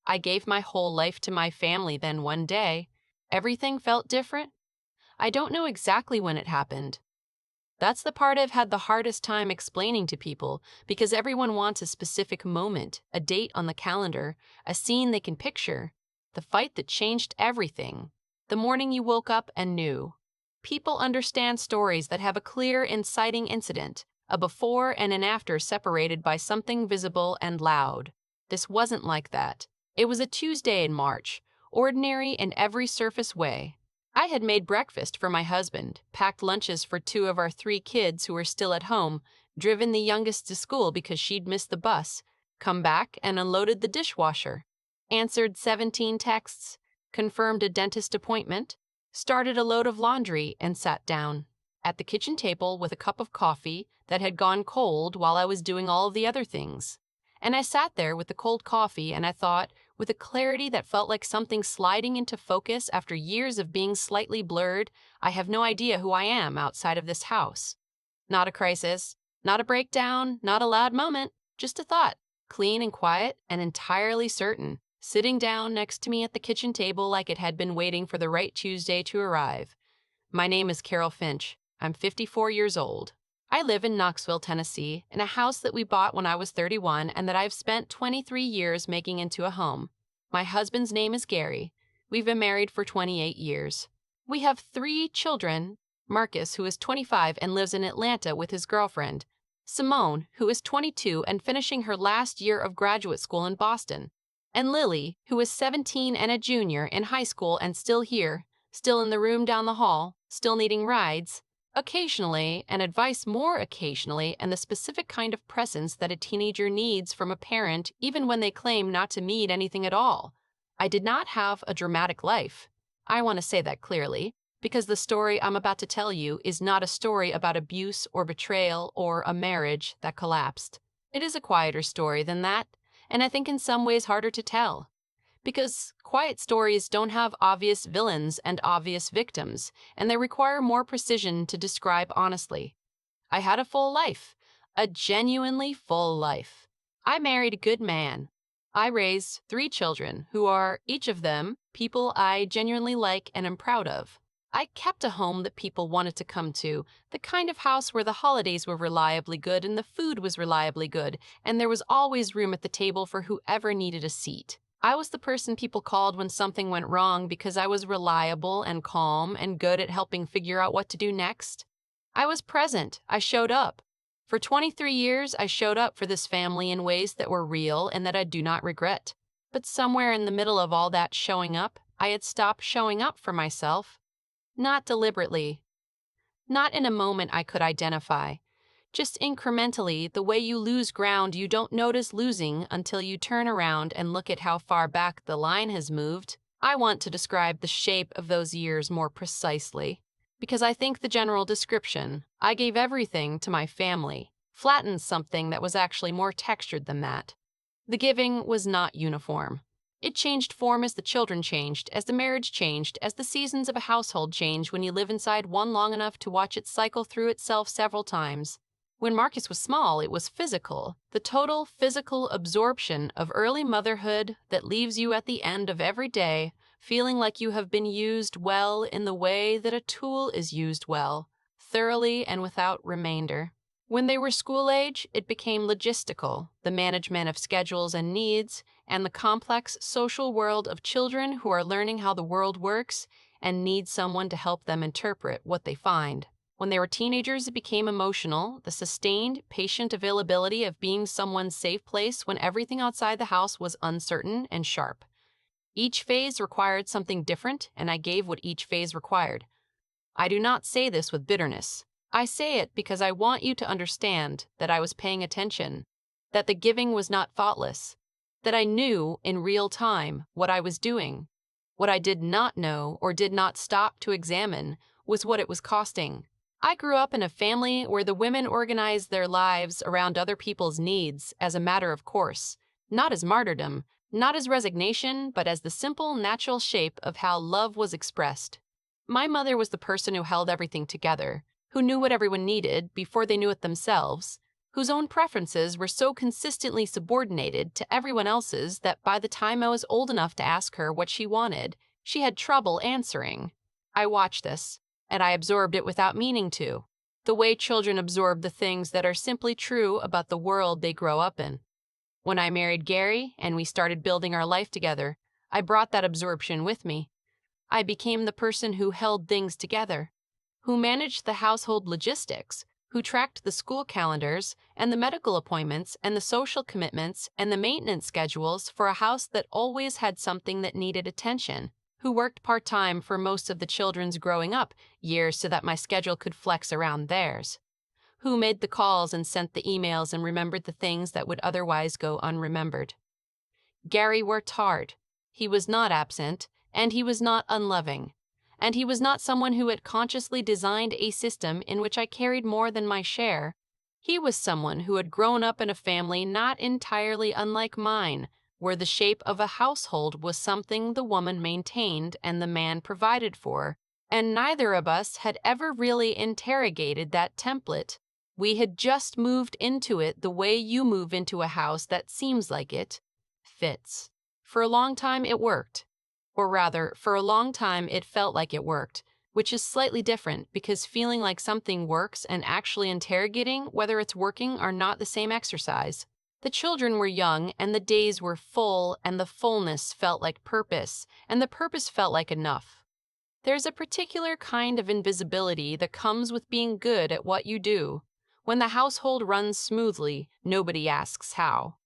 I gave my whole life to my family, then one day, everything felt different. I don't know exactly when it happened. That's the part I've had the hardest time explaining to people because everyone wants a specific moment, a date on the calendar, a scene they can picture, the fight that changed everything, the morning you woke up and knew. People understand stories that have a clear, inciting incident, a before and an after separated by something visible and loud. This wasn't like that. It was a Tuesday in March, ordinary in every surface way. I had made breakfast for my husband, packed lunches for two of our three kids who were still at home, driven the youngest to school because she'd missed the bus, come back and unloaded the dishwasher, answered 17 texts, confirmed a dentist appointment, started a load of laundry, and sat down at the kitchen table with a cup of coffee that had gone cold while I was doing all of the other things. And I sat there with the cold coffee and I thought, with a clarity that felt like something sliding into focus after years of being slightly blurred, I have no idea who I am outside of this house. Not a crisis, not a breakdown, not a loud moment, just a thought, clean and quiet and entirely certain, sitting down next to me at the kitchen table like it had been waiting for the right Tuesday to arrive. My name is Carol Finch. I'm 54 years old. I live in Knoxville, Tennessee, in a house that we bought when I was 31 and that I've spent 23 years making into a home. My husband's name is Gary. We've been married for 28 years. We have three children: Marcus, who is 25 and lives in Atlanta with his girlfriend; Simone, who is 22 and finishing her last year of graduate school in Boston; and Lily, who is 17 and a junior in high school and still here, still in the room down the hall, still needing rides, occasionally, and advice more occasionally, and the specific kind of presence that a teenager needs from a parent even when they claim not to need anything at all. I did not have a dramatic life. I want to say that clearly, because the story I'm about to tell you is not a story about abuse or betrayal or a marriage that collapsed. It is a quieter story than that, and I think in some ways harder to tell. Because quiet stories don't have obvious villains and obvious victims, and they require more precision to describe honestly. I had a full life, a genuinely full life. I married a good man. I raised three children who are, each of them, people I genuinely like and am proud of. I kept a home that people wanted to come to, the kind of house where the holidays were reliably good and the food was reliably good, and there was always room at the table for whoever needed a seat. I was the person people called when something went wrong because I was reliable and calm and good at helping figure out what to do next. I was present. I showed up. For 23 years, I showed up for this family in ways that were real and that I do not regret. But somewhere in the middle of all that showing up, I had stopped showing up for myself. Not deliberately. Not in a moment I could identify. Just incrementally, the way you lose ground you don't notice losing until you turn around and look at how far back the line has moved. I want to describe the shape of those years more precisely, because I think the general description, "I gave everything to my family," flattens something that was actually more textured than that. The giving was not uniform. It changed form as the children changed, as the marriage changed, as the seasons of a household change when you live inside one long enough to watch it cycle through itself several times. When Marcus was small, it was physical, the total physical absorption of early motherhood that leaves you at the end of every day feeling like you have been used well in the way that a tool is used well, thoroughly and without remainder. When they were school age, it became logistical, the management of schedules and needs, and the complex social world of children who are learning how the world works and need someone to help them interpret what they find. When they were teenagers, it became emotional, the sustained, patient availability of being someone's safe place when everything outside the house was uncertain and sharp. Each phase required something different, and I gave what each phase required. I do not say this with bitterness. I say it because I want you to understand that I was paying attention, that the giving was not thoughtless, that I knew in real time what I was doing. What I did not know or did not stop to examine was what it was costing. I grew up in a family where the women organized their lives around other people's needs as a matter of course, not as martyrdom, not as resignation, but as the simple, natural shape of how love was expressed. My mother was the person who held everything together, who knew what everyone needed before they knew it themselves, whose own preferences were so consistently subordinated to everyone else's that by the time I was old enough to ask her what she wanted, she had trouble answering. I watched this, and I absorbed it without meaning to, the way children absorb the things that are simply true about the world they grow up in. When I married Gary and we started building our life together, I brought that absorption with me. I became the person who held things together, who managed the household logistics, who tracked the school calendars and the medical appointments and the social commitments and the maintenance schedules for a house that always had something that needed attention, who worked part-time for most of the children's growing up years so that my schedule could flex around theirs, who made the calls and sent the emails and remembered the things that would otherwise go unremembered. Gary worked hard. He was not absent, and he was not unloving. And he was not someone who had consciously designed a system in which I carried more than my share. He was someone who had grown up in a family not entirely unlike mine, where the shape of a household was something the woman maintained and the man provided for, and neither of us had ever really interrogated that template. We had just moved into it the way you move into a house that seems like it fits. For a long time it worked. Or rather, for a long time it felt like it worked, which is slightly different because feeling like something works and actually interrogating whether it's working are not the same exercise. The children were young and the days were full and the fullness felt like purpose and the purpose felt like enough. There's a particular kind of invisibility that comes with being good at what you do. When the household runs smoothly, nobody asks how.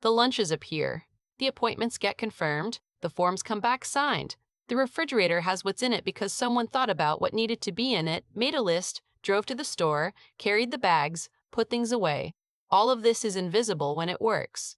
The lunches appear. The appointments get confirmed. The forms come back signed. The refrigerator has what's in it because someone thought about what needed to be in it, made a list, drove to the store, carried the bags, put things away. All of this is invisible when it works.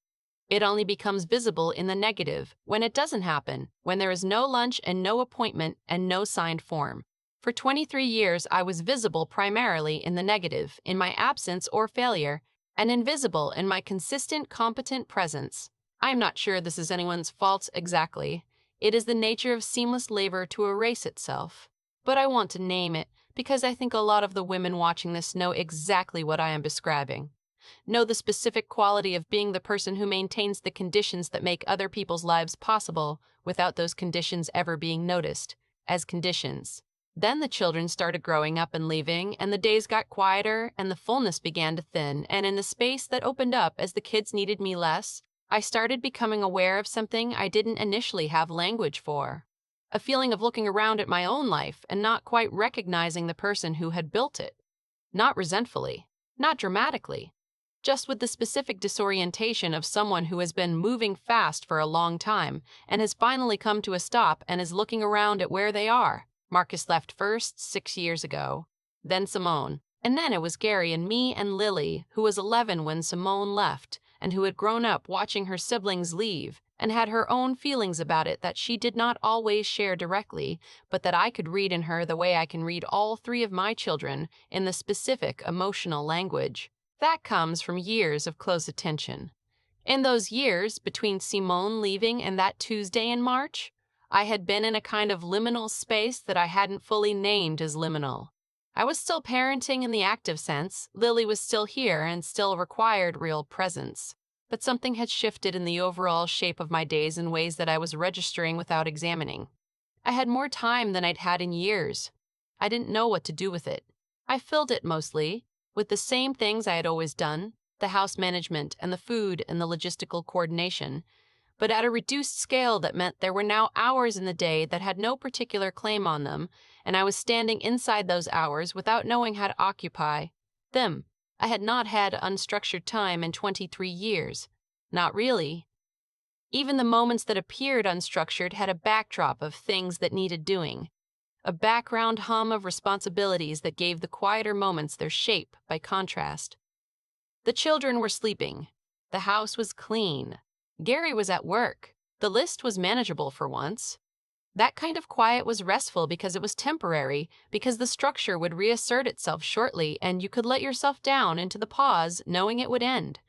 It only becomes visible in the negative, when it doesn't happen, when there is no lunch and no appointment and no signed form. For 23 years, I was visible primarily in the negative, in my absence or failure, and invisible in my consistent, competent presence. I am not sure this is anyone's fault exactly. It is the nature of seamless labor to erase itself. But I want to name it because I think a lot of the women watching this know exactly what I am describing. Know the specific quality of being the person who maintains the conditions that make other people's lives possible without those conditions ever being noticed as conditions. Then the children started growing up and leaving, and the days got quieter, and the fullness began to thin, and in the space that opened up as the kids needed me less, I started becoming aware of something I didn't initially have language for. A feeling of looking around at my own life and not quite recognizing the person who had built it. Not resentfully, not dramatically, just with the specific disorientation of someone who has been moving fast for a long time and has finally come to a stop and is looking around at where they are. Marcus left first 6 years ago, then Simone, and then it was Gary and me and Lily, who was 11 when Simone left and who had grown up watching her siblings leave and had her own feelings about it that she did not always share directly, but that I could read in her the way I can read all 3 of my children in the specific emotional language. That comes from years of close attention. In those years, between Simone leaving and that Tuesday in March, I had been in a kind of liminal space that I hadn't fully named as liminal. I was still parenting in the active sense, Lily was still here and still required real presence. But something had shifted in the overall shape of my days in ways that I was registering without examining. I had more time than I'd had in years. I didn't know what to do with it. I filled it mostly with the same things I had always done, the house management and the food and the logistical coordination, but at a reduced scale that meant there were now hours in the day that had no particular claim on them, and I was standing inside those hours without knowing how to occupy them. I had not had unstructured time in 23 years. Not really. Even the moments that appeared unstructured had a backdrop of things that needed doing, a background hum of responsibilities that gave the quieter moments their shape by contrast. The children were sleeping. The house was clean. Gary was at work. The list was manageable for once. That kind of quiet was restful because it was temporary, because the structure would reassert itself shortly and you could let yourself down into the pause knowing it would end.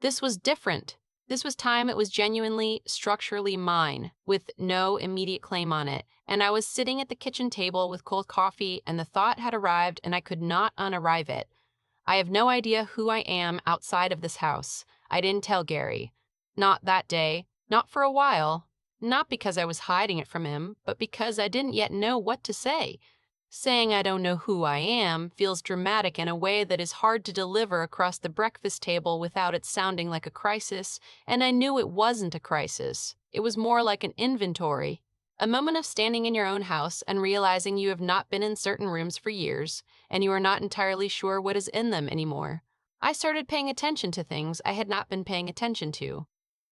This was different. This was time it was genuinely, structurally mine, with no immediate claim on it, and I was sitting at the kitchen table with cold coffee and the thought had arrived and I could not unarrive it. I have no idea who I am outside of this house. I didn't tell Gary. Not that day, not for a while. Not because I was hiding it from him, but because I didn't yet know what to say. Saying I don't know who I am feels dramatic in a way that is hard to deliver across the breakfast table without it sounding like a crisis, and I knew it wasn't a crisis. It was more like an inventory. A moment of standing in your own house and realizing you have not been in certain rooms for years, and you are not entirely sure what is in them anymore. I started paying attention to things I had not been paying attention to.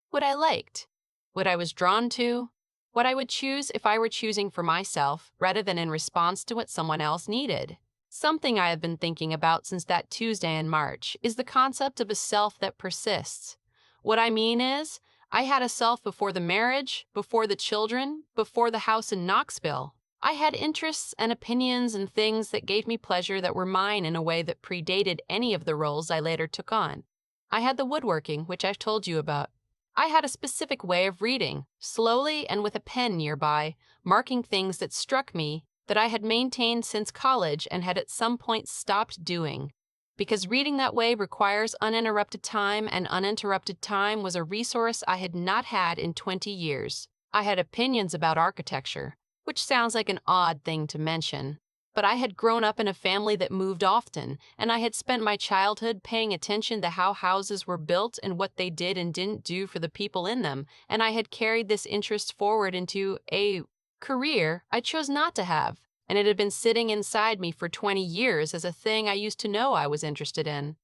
What I liked, what I was drawn to, what I would choose if I were choosing for myself rather than in response to what someone else needed. Something I have been thinking about since that Tuesday in March is the concept of a self that persists. What I mean is, I had a self before the marriage, before the children, before the house in Knoxville. I had interests and opinions and things that gave me pleasure that were mine in a way that predated any of the roles I later took on. I had the woodworking, which I've told you about. I had a specific way of reading, slowly and with a pen nearby, marking things that struck me that I had maintained since college and had at some point stopped doing. Because reading that way requires uninterrupted time, and uninterrupted time was a resource I had not had in 20 years. I had opinions about architecture, which sounds like an odd thing to mention. But I had grown up in a family that moved often, and I had spent my childhood paying attention to how houses were built and what they did and didn't do for the people in them, and I had carried this interest forward into a career I chose not to have, and it had been sitting inside me for 20 years as a thing I used to know I was interested in.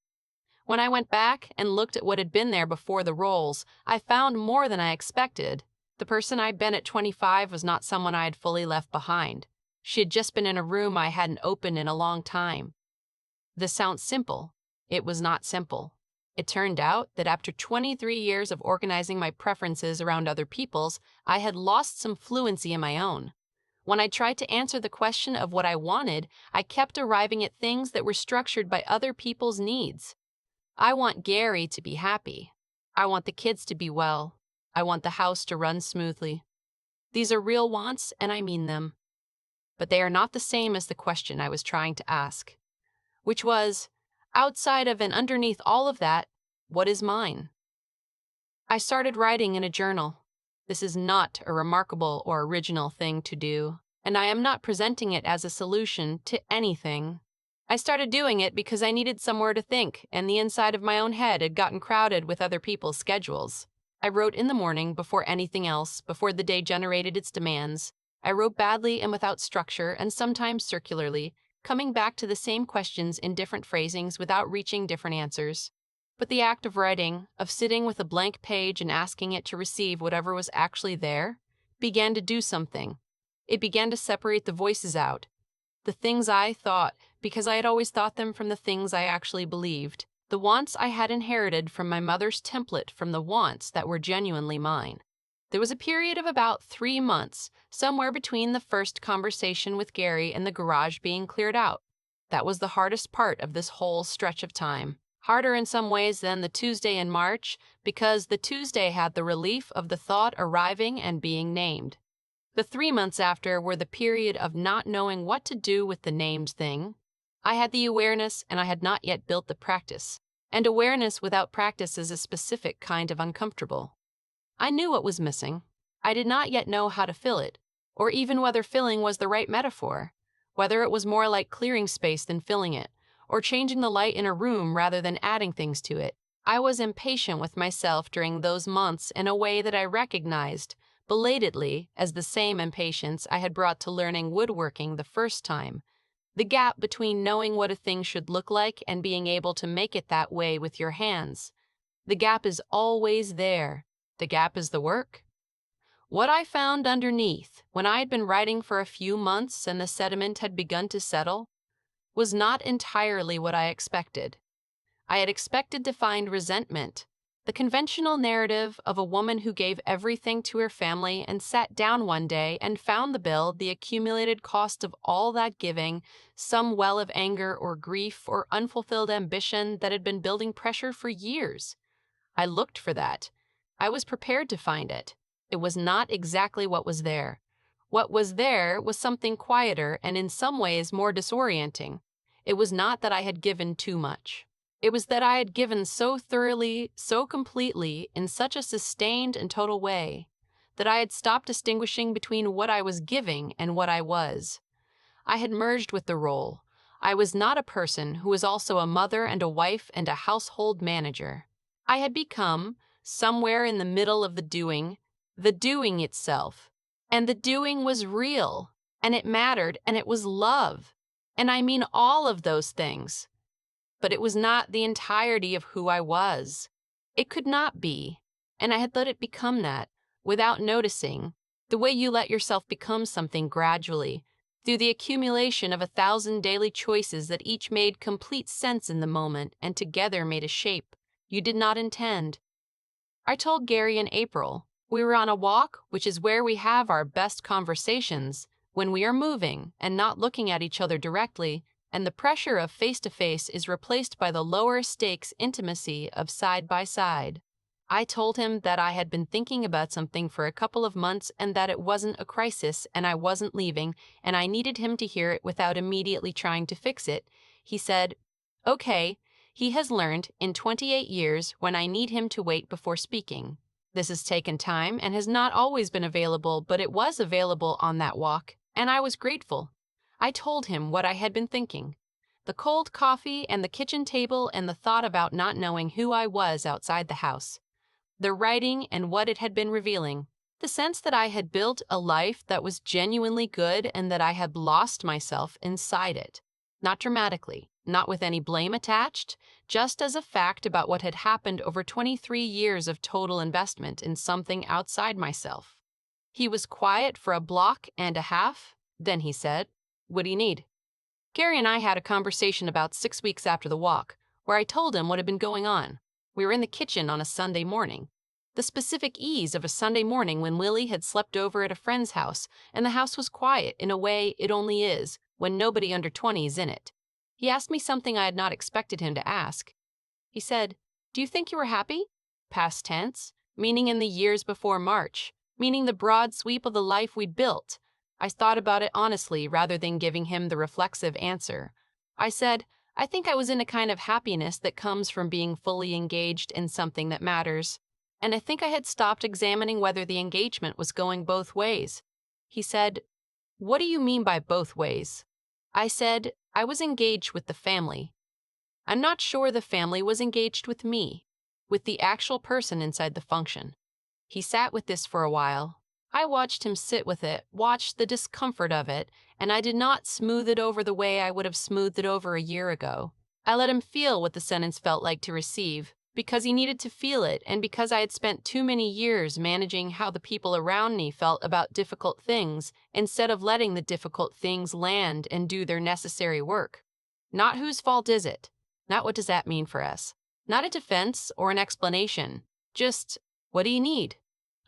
When I went back and looked at what had been there before the roles, I found more than I expected. The person I'd been at 25 was not someone I had fully left behind. She had just been in a room I hadn't opened in a long time. This sounds simple. It was not simple. It turned out that after 23 years of organizing my preferences around other people's, I had lost some fluency in my own. When I tried to answer the question of what I wanted, I kept arriving at things that were structured by other people's needs. I want Gary to be happy. I want the kids to be well. I want the house to run smoothly. These are real wants, and I mean them. But they are not the same as the question I was trying to ask, which was, outside of and underneath all of that, what is mine? I started writing in a journal. This is not a remarkable or original thing to do, and I am not presenting it as a solution to anything. I started doing it because I needed somewhere to think, and the inside of my own head had gotten crowded with other people's schedules. I wrote in the morning before anything else, before the day generated its demands. I wrote badly and without structure, and sometimes circularly, coming back to the same questions in different phrasings without reaching different answers. But the act of writing, of sitting with a blank page and asking it to receive whatever was actually there, began to do something. It began to separate the voices out. The things I thought, because I had always thought them, from the things I actually believed. The wants I had inherited from my mother's template from the wants that were genuinely mine. There was a period of about 3 months, somewhere between the first conversation with Gary and the garage being cleared out. That was the hardest part of this whole stretch of time. Harder in some ways than the Tuesday in March, because the Tuesday had the relief of the thought arriving and being named. The 3 months after were the period of not knowing what to do with the named thing. I had the awareness, and I had not yet built the practice. And awareness without practice is a specific kind of uncomfortable. I knew what was missing. I did not yet know how to fill it, or even whether filling was the right metaphor, whether it was more like clearing space than filling it, or changing the light in a room rather than adding things to it. I was impatient with myself during those months in a way that I recognized, belatedly, as the same impatience I had brought to learning woodworking the first time. The gap between knowing what a thing should look like and being able to make it that way with your hands. The gap is always there. The gap is the work. What I found underneath, when I had been writing for a few months and the sediment had begun to settle, was not entirely what I expected. I had expected to find resentment, the conventional narrative of a woman who gave everything to her family and sat down one day and found the bill, the accumulated cost of all that giving, some well of anger or grief or unfulfilled ambition that had been building pressure for years. I looked for that. I was prepared to find it. It was not exactly what was there. What was there was something quieter and in some ways more disorienting. It was not that I had given too much. It was that I had given so thoroughly, so completely, in such a sustained and total way, that I had stopped distinguishing between what I was giving and what I was. I had merged with the role. I was not a person who was also a mother and a wife and a household manager. I had become, somewhere in the middle of the doing itself. And the doing was real, and it mattered, and it was love. And I mean all of those things. But it was not the entirety of who I was. It could not be, and I had let it become that, without noticing, the way you let yourself become something gradually, through the accumulation of 1,000 daily choices that each made complete sense in the moment and together made a shape you did not intend. I told Gary in April, we were on a walk, which is where we have our best conversations, when we are moving and not looking at each other directly, and the pressure of face-to-face is replaced by the lower stakes intimacy of side by side. I told him that I had been thinking about something for a couple of months and that it wasn't a crisis and I wasn't leaving, and I needed him to hear it without immediately trying to fix it. He said, "Okay." He has learned, in 28 years, when I need him to wait before speaking. This has taken time and has not always been available, but it was available on that walk, and I was grateful. I told him what I had been thinking. The cold coffee and the kitchen table and the thought about not knowing who I was outside the house. The writing and what it had been revealing. The sense that I had built a life that was genuinely good and that I had lost myself inside it. Not dramatically, not with any blame attached, just as a fact about what had happened over 23 years of total investment in something outside myself. He was quiet for a block and a half, then he said, "What do you need?" Gary and I had a conversation about 6 weeks after the walk, where I told him what had been going on. We were in the kitchen on a Sunday morning. The specific ease of a Sunday morning when Lily had slept over at a friend's house, and the house was quiet in a way it only is when nobody under 20 is in it. He asked me something I had not expected him to ask. He said, "Do you think you were happy?" Past tense, meaning in the years before March, meaning the broad sweep of the life we'd built. I thought about it honestly rather than giving him the reflexive answer. I said, "I think I was in a kind of happiness that comes from being fully engaged in something that matters. And I think I had stopped examining whether the engagement was going both ways." He said, "What do you mean by both ways?" I said, "I was engaged with the family. I'm not sure the family was engaged with me, with the actual person inside the function." He sat with this for a while. I watched him sit with it, watched the discomfort of it, and I did not smooth it over the way I would have smoothed it over a year ago. I let him feel what the sentence felt like to receive, because he needed to feel it and because I had spent too many years managing how the people around me felt about difficult things instead of letting the difficult things land and do their necessary work. Not whose fault is it? Not what does that mean for us? Not a defense or an explanation. Just, what do you need?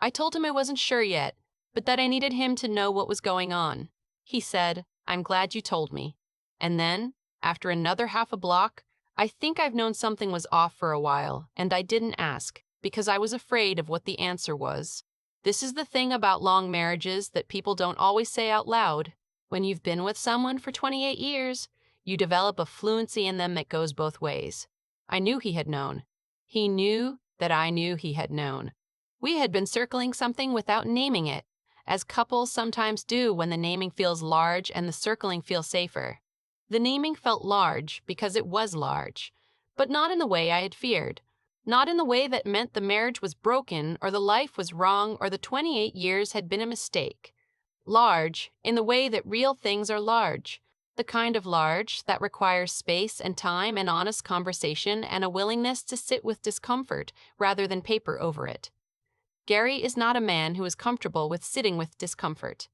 I told him I wasn't sure yet, but that I needed him to know what was going on. He said, "I'm glad you told me." And then, after another half a block, "I think I've known something was off for a while, and I didn't ask, because I was afraid of what the answer was." This is the thing about long marriages that people don't always say out loud. When you've been with someone for 28 years, you develop a fluency in them that goes both ways. I knew he had known. He knew that I knew he had known. We had been circling something without naming it, as couples sometimes do when the naming feels large and the circling feels safer. The naming felt large because it was large, but not in the way I had feared. Not in the way that meant the marriage was broken or the life was wrong or the 28 years had been a mistake. Large in the way that real things are large, the kind of large that requires space and time and honest conversation and a willingness to sit with discomfort rather than paper over it. Gary is not a man who is comfortable with sitting with discomfort.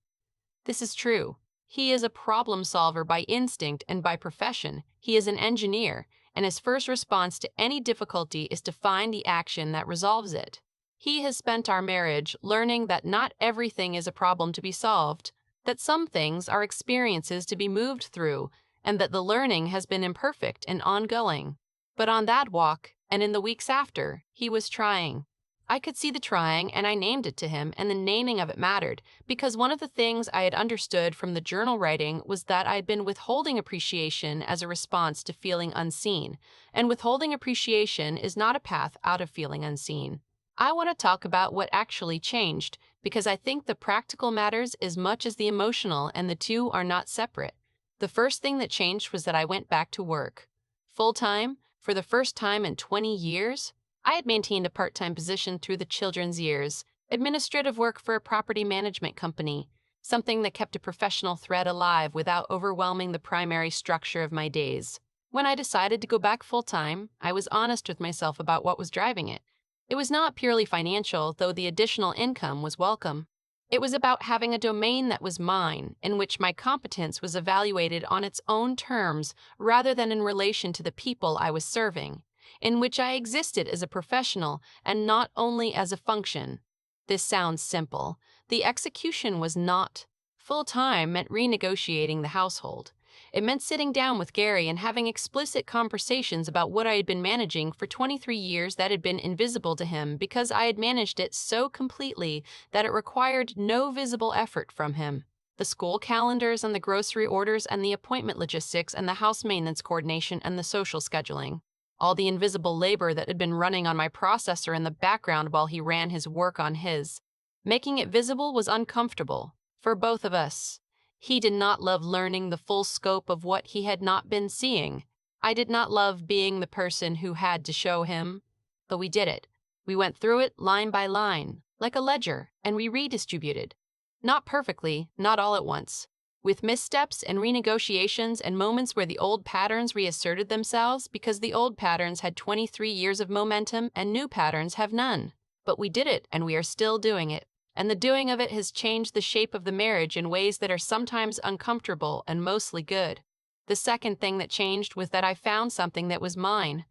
This is true. He is a problem solver by instinct and by profession. He is an engineer, and his first response to any difficulty is to find the action that resolves it. He has spent our marriage learning that not everything is a problem to be solved, that some things are experiences to be moved through, and that the learning has been imperfect and ongoing. But on that walk, and in the weeks after, he was trying. I could see the trying, and I named it to him, and the naming of it mattered, because one of the things I had understood from the journal writing was that I had been withholding appreciation as a response to feeling unseen, and withholding appreciation is not a path out of feeling unseen. I want to talk about what actually changed, because I think the practical matters as much as the emotional, and the two are not separate. The first thing that changed was that I went back to work. Full time, for the first time in 20 years. I had maintained a part-time position through the children's years, administrative work for a property management company, something that kept a professional thread alive without overwhelming the primary structure of my days. When I decided to go back full-time, I was honest with myself about what was driving it. It was not purely financial, though the additional income was welcome. It was about having a domain that was mine, in which my competence was evaluated on its own terms rather than in relation to the people I was serving, in which I existed as a professional and not only as a function. This sounds simple. The execution was not. Full-time meant renegotiating the household. It meant sitting down with Gary and having explicit conversations about what I had been managing for 23 years that had been invisible to him because I had managed it so completely that it required no visible effort from him. The school calendars and the grocery orders and the appointment logistics and the house maintenance coordination and the social scheduling. All the invisible labor that had been running on my processor in the background while he ran his work on his. Making it visible was uncomfortable, for both of us. He did not love learning the full scope of what he had not been seeing. I did not love being the person who had to show him. But we did it. We went through it line by line, like a ledger, and we redistributed. Not perfectly, not all at once. With missteps and renegotiations and moments where the old patterns reasserted themselves because the old patterns had 23 years of momentum and new patterns have none. But we did it, and we are still doing it. And the doing of it has changed the shape of the marriage in ways that are sometimes uncomfortable and mostly good. The second thing that changed was that I found something that was mine.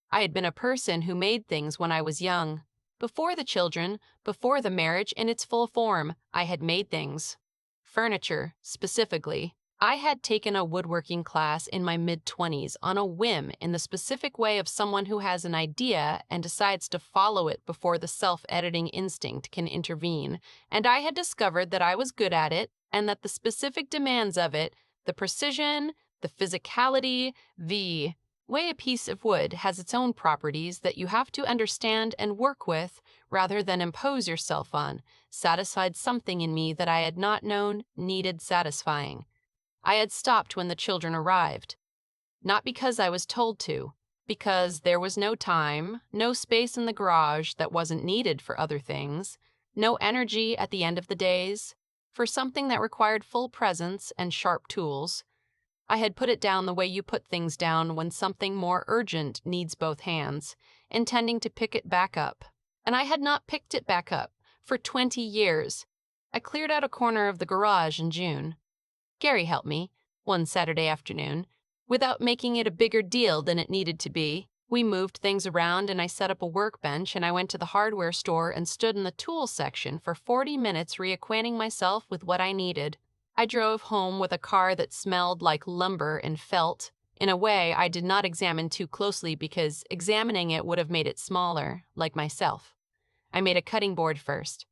I had been a person who made things when I was young. Before the children, before the marriage in its full form, I had made things. Furniture, specifically. I had taken a woodworking class in my mid-20s on a whim in the specific way of someone who has an idea and decides to follow it before the self-editing instinct can intervene, and I had discovered that I was good at it and that the specific demands of it, the precision, the physicality, the way a piece of wood has its own properties that you have to understand and work with rather than impose yourself on, satisfied something in me that I had not known needed satisfying. I had stopped when the children arrived. Not because I was told to, because there was no time, no space in the garage that wasn't needed for other things, no energy at the end of the days, for something that required full presence and sharp tools. I had put it down the way you put things down when something more urgent needs both hands, intending to pick it back up. And I had not picked it back up for 20 years. I cleared out a corner of the garage in June. Gary helped me, one Saturday afternoon, without making it a bigger deal than it needed to be. We moved things around and I set up a workbench and I went to the hardware store and stood in the tools section for 40 minutes reacquainting myself with what I needed. I drove home with a car that smelled like lumber and felt, in a way I did not examine too closely because examining it would have made it smaller, like myself. I made a cutting board first.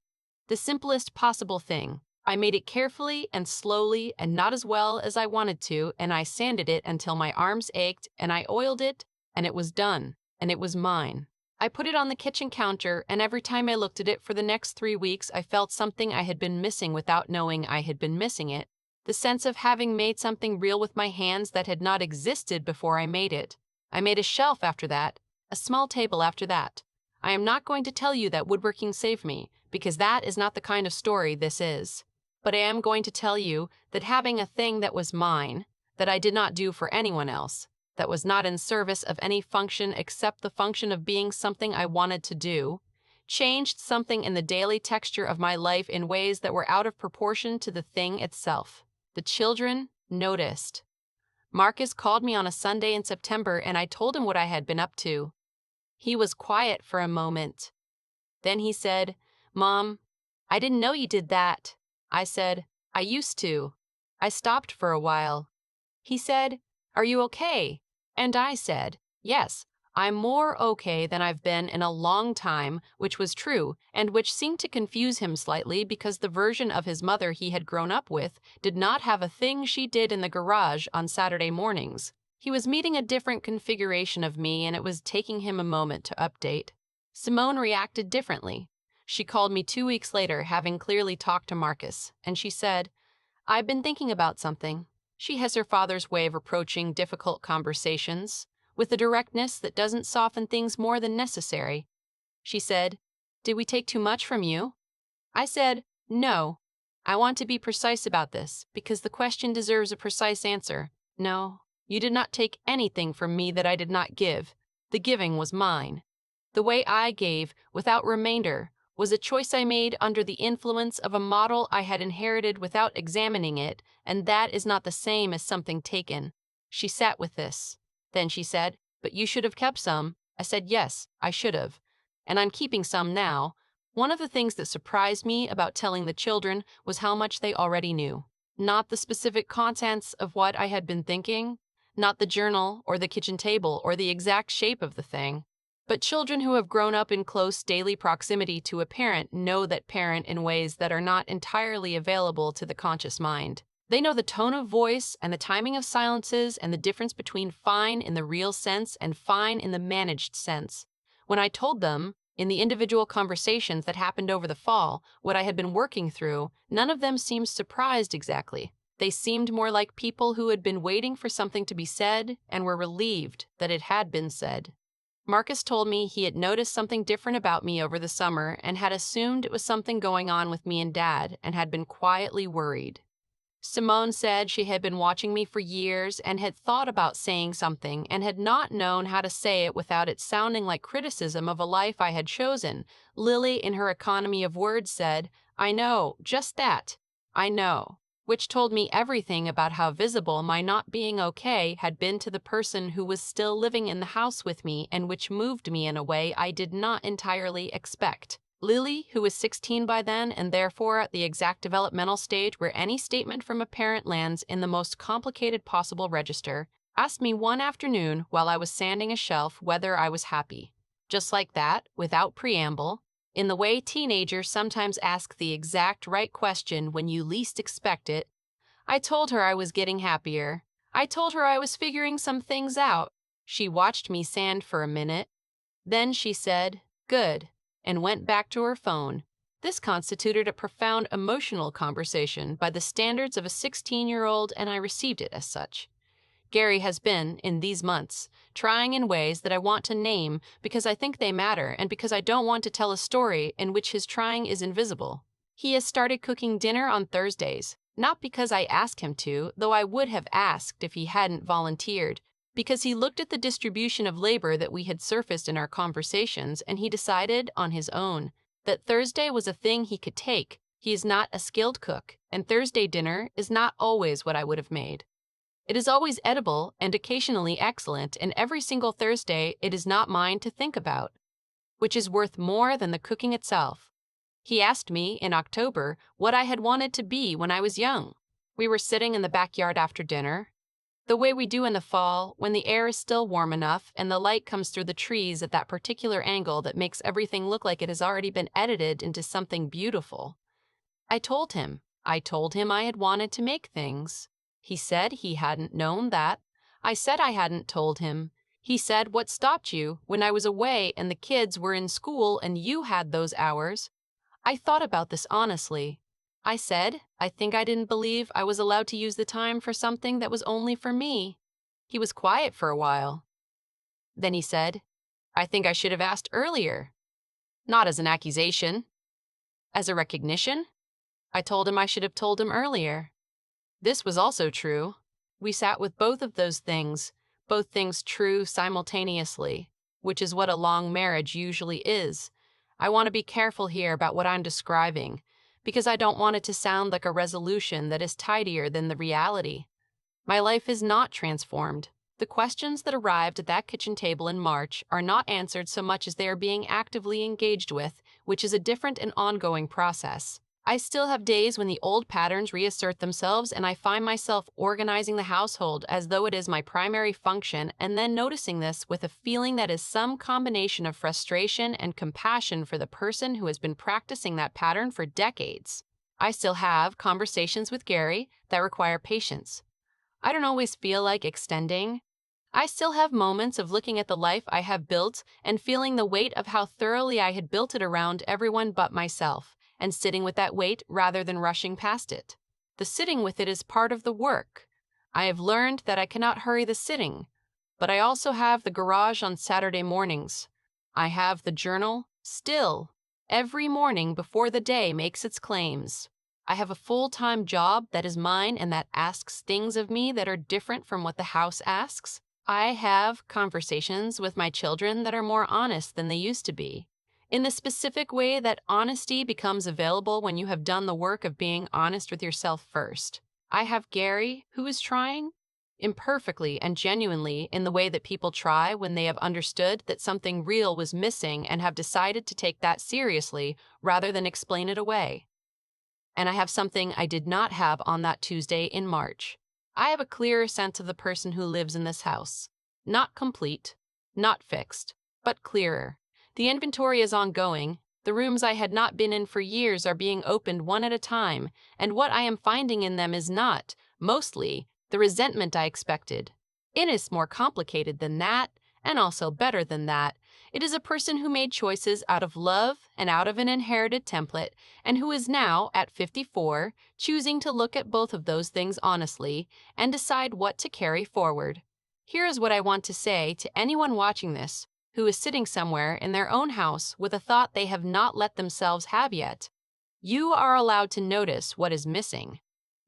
The simplest possible thing. I made it carefully and slowly and not as well as I wanted to, and I sanded it until my arms ached, and I oiled it, and it was done, and it was mine. I put it on the kitchen counter, and every time I looked at it for the next 3 weeks, I felt something I had been missing without knowing I had been missing it. The sense of having made something real with my hands that had not existed before I made it. I made a shelf after that, a small table after that. I am not going to tell you that woodworking saved me, because that is not the kind of story this is. But I am going to tell you that having a thing that was mine, that I did not do for anyone else, that was not in service of any function except the function of being something I wanted to do, changed something in the daily texture of my life in ways that were out of proportion to the thing itself. The children noticed. Marcus called me on a Sunday in September and I told him what I had been up to. He was quiet for a moment. Then he said, "Mom, I didn't know you did that." I said, "I used to." I stopped for a while. He said, "Are you okay?" And I said, "Yes, I'm more okay than I've been in a long time, which was true, and which seemed to confuse him slightly because the version of his mother he had grown up with did not have a thing she did in the garage on Saturday mornings. He was meeting a different configuration of me, and it was taking him a moment to update. Simone reacted differently. She called me 2 weeks later, having clearly talked to Marcus, and she said, "I've been thinking about something." She has her father's way of approaching difficult conversations, with a directness that doesn't soften things more than necessary. She said, "Did we take too much from you?" I said, "No. I want to be precise about this, because the question deserves a precise answer. No, you did not take anything from me that I did not give. The giving was mine. The way I gave, without remainder, was a choice I made under the influence of a model I had inherited without examining it, and that is not the same as something taken." She sat with this. Then she said, "But you should have kept some." I said, "Yes, I should have. And I'm keeping some now." One of the things that surprised me about telling the children was how much they already knew. Not the specific contents of what I had been thinking, not the journal or the kitchen table or the exact shape of the thing. But children who have grown up in close daily proximity to a parent know that parent in ways that are not entirely available to the conscious mind. They know the tone of voice and the timing of silences and the difference between fine in the real sense and fine in the managed sense. When I told them, in the individual conversations that happened over the fall, what I had been working through, none of them seemed surprised exactly. They seemed more like people who had been waiting for something to be said and were relieved that it had been said. Marcus told me he had noticed something different about me over the summer and had assumed it was something going on with me and Dad and had been quietly worried. Simone said she had been watching me for years and had thought about saying something and had not known how to say it without it sounding like criticism of a life I had chosen. Lily, in her economy of words, said, "I know, just that. I know," which told me everything about how visible my not being okay had been to the person who was still living in the house with me and which moved me in a way I did not entirely expect. Lily, who was 16 by then and therefore at the exact developmental stage where any statement from a parent lands in the most complicated possible register, asked me one afternoon while I was sanding a shelf whether I was happy. Just like that, without preamble, in the way teenagers sometimes ask the exact right question when you least expect it, I told her I was getting happier. I told her I was figuring some things out. She watched me sand for a minute. Then she said, "Good," and went back to her phone. This constituted a profound emotional conversation by the standards of a 16-year-old, and I received it as such. Gary has been, in these months, trying in ways that I want to name because I think they matter and because I don't want to tell a story in which his trying is invisible. He has started cooking dinner on Thursdays, not because I ask him to, though I would have asked if he hadn't volunteered, because he looked at the distribution of labor that we had surfaced in our conversations and he decided, on his own, that Thursday was a thing he could take. He is not a skilled cook, and Thursday dinner is not always what I would have made. It is always edible and occasionally excellent, and every single Thursday it is not mine to think about, which is worth more than the cooking itself. He asked me, in October, what I had wanted to be when I was young. We were sitting in the backyard after dinner, the way we do in the fall, when the air is still warm enough and the light comes through the trees at that particular angle that makes everything look like it has already been edited into something beautiful. I told him I had wanted to make things. He said he hadn't known that. I said I hadn't told him. He said, "What stopped you when I was away and the kids were in school and you had those hours?" I thought about this honestly. I said, I think I didn't believe I was allowed to use the time for something that was only for me. He was quiet for a while. Then he said, "I think I should have asked earlier." Not as an accusation. As a recognition? I told him I should have told him earlier. This was also true. We sat with both of those things, both things true simultaneously, which is what a long marriage usually is. I want to be careful here about what I'm describing, because I don't want it to sound like a resolution that is tidier than the reality. My life is not transformed. The questions that arrived at that kitchen table in March are not answered so much as they are being actively engaged with, which is a different and ongoing process. I still have days when the old patterns reassert themselves and I find myself organizing the household as though it is my primary function and then noticing this with a feeling that is some combination of frustration and compassion for the person who has been practicing that pattern for decades. I still have conversations with Gary that require patience. I don't always feel like extending. I still have moments of looking at the life I have built and feeling the weight of how thoroughly I had built it around everyone but myself, and sitting with that weight rather than rushing past it. The sitting with it is part of the work. I have learned that I cannot hurry the sitting, but I also have the garage on Saturday mornings. I have the journal, still, every morning before the day makes its claims. I have a full-time job that is mine and that asks things of me that are different from what the house asks. I have conversations with my children that are more honest than they used to be, in the specific way that honesty becomes available when you have done the work of being honest with yourself first. I have Gary, who is trying, imperfectly and genuinely in the way that people try when they have understood that something real was missing and have decided to take that seriously rather than explain it away. And I have something I did not have on that Tuesday in March. I have a clearer sense of the person who lives in this house. Not complete, not fixed, but clearer. The inventory is ongoing. The rooms I had not been in for years are being opened one at a time, and what I am finding in them is not, mostly, the resentment I expected. It is more complicated than that, and also better than that. It is a person who made choices out of love and out of an inherited template, and who is now, at 54, choosing to look at both of those things honestly and decide what to carry forward. Here is what I want to say to anyone watching this who is sitting somewhere in their own house with a thought they have not let themselves have yet. You are allowed to notice what is missing,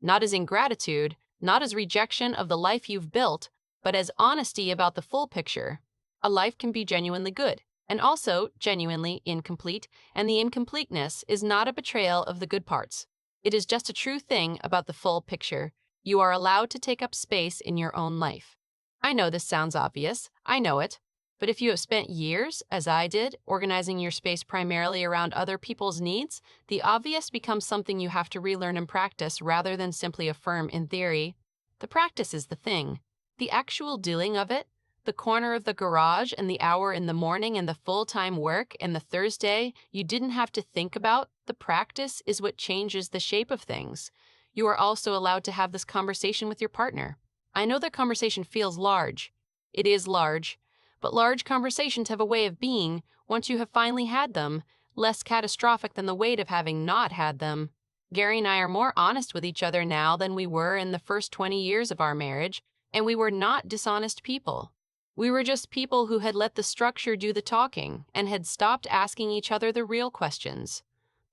not as ingratitude, not as rejection of the life you've built, but as honesty about the full picture. A life can be genuinely good, and also genuinely incomplete, and the incompleteness is not a betrayal of the good parts. It is just a true thing about the full picture. You are allowed to take up space in your own life. I know this sounds obvious, I know it, but if you have spent years, as I did, organizing your space primarily around other people's needs, the obvious becomes something you have to relearn and practice rather than simply affirm in theory. The practice is the thing. The actual doing of it, the corner of the garage and the hour in the morning and the full-time work and the Thursday you didn't have to think about, the practice is what changes the shape of things. You are also allowed to have this conversation with your partner. I know that conversation feels large. It is large. But large conversations have a way of being, once you have finally had them, less catastrophic than the weight of having not had them. Gary and I are more honest with each other now than we were in the first 20 years of our marriage, and we were not dishonest people. We were just people who had let the structure do the talking and had stopped asking each other the real questions.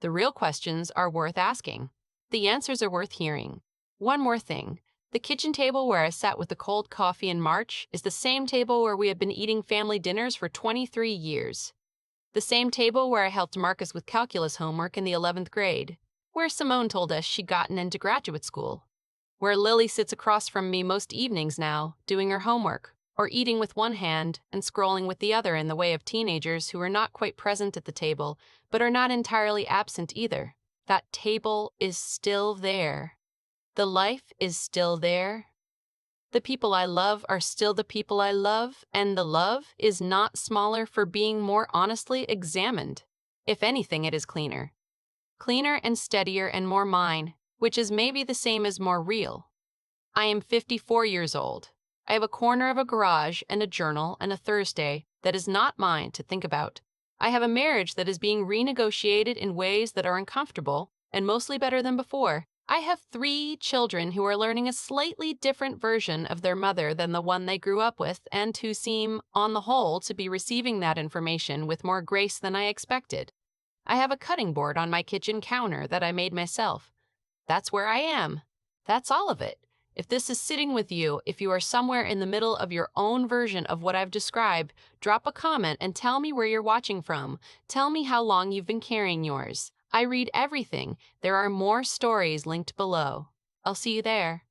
The real questions are worth asking. The answers are worth hearing. One more thing. The kitchen table where I sat with the cold coffee in March is the same table where we have been eating family dinners for 23 years. The same table where I helped Marcus with calculus homework in the 11th grade. Where Simone told us she'd gotten into graduate school. Where Lily sits across from me most evenings now, doing her homework, or eating with one hand and scrolling with the other in the way of teenagers who are not quite present at the table, but are not entirely absent either. That table is still there. The life is still there. The people I love are still the people I love, and the love is not smaller for being more honestly examined. If anything, it is cleaner. Cleaner and steadier and more mine, which is maybe the same as more real. I am 54 years old. I have a corner of a garage and a journal and a Thursday that is not mine to think about. I have a marriage that is being renegotiated in ways that are uncomfortable and mostly better than before. I have 3 children who are learning a slightly different version of their mother than the one they grew up with and who seem, on the whole, to be receiving that information with more grace than I expected. I have a cutting board on my kitchen counter that I made myself. That's where I am. That's all of it. If this is sitting with you, if you are somewhere in the middle of your own version of what I've described, drop a comment and tell me where you're watching from. Tell me how long you've been carrying yours. I read everything. There are more stories linked below. I'll see you there.